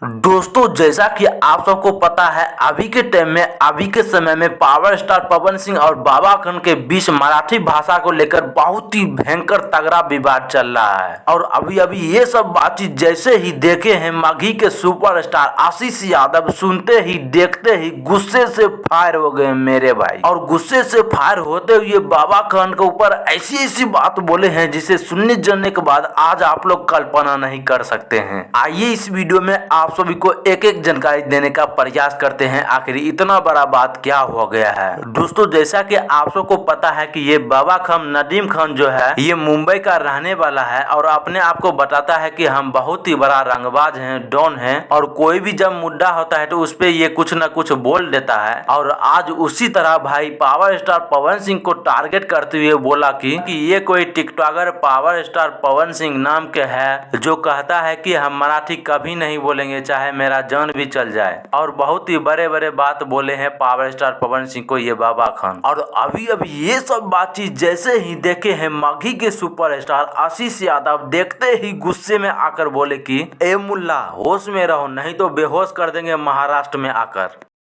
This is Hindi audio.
दोस्तों, जैसा कि आप सबको पता है, अभी के टाइम में अभी के समय में पावर स्टार पवन सिंह और बाबा खान के बीच मराठी भाषा को लेकर बहुत ही भयंकर तगड़ा विवाद चल रहा है। और अभी अभी ये सब बातचीत जैसे ही देखे हैं माघी के सुपरस्टार आशीष यादव, सुनते ही देखते ही गुस्से से फायर हो गए मेरे भाई। और गुस्से से फायर होते हुए बाबा खान के ऊपर ऐसी ऐसी बात बोले हैं जिसे सुनने जानने के बाद आज आप लोग कल्पना नहीं कर सकते हैं। आइए इस वीडियो में आप सभी को एक एक जानकारी देने का प्रयास करते हैं, आखिर इतना बड़ा बात क्या हो गया है। दोस्तों, जैसा कि आप सबको पता है कि ये बाबा खान नदीम खान जो है ये मुंबई का रहने वाला है और अपने आप को बताता है कि हम बहुत ही बड़ा रंगबाज हैं, डॉन हैं। और कोई भी जब मुद्दा होता है तो उस पे ये कुछ न कुछ बोल देता है। और आज उसी तरह भाई पावर स्टार पवन सिंह को टारगेट करते हुए बोला कि ये कोई TikToker power star Pawan Singh नाम के है जो कहता है कि हम मराठी कभी नहीं बोलेंगे चाहे मेरा जान भी चल जाए। और बहुत ही बड़े बड़े बात बोले हैं पावर स्टार पवन सिंह को ये बाबा खान। और अभी अभी ये सब बातचीत जैसे ही देखे हैं माघी के सुपरस्टार आशीष यादव, देखते ही गुस्से में आकर बोले कि ए मुल्ला, होश में रहो नहीं तो बेहोश कर देंगे महाराष्ट्र में आकर।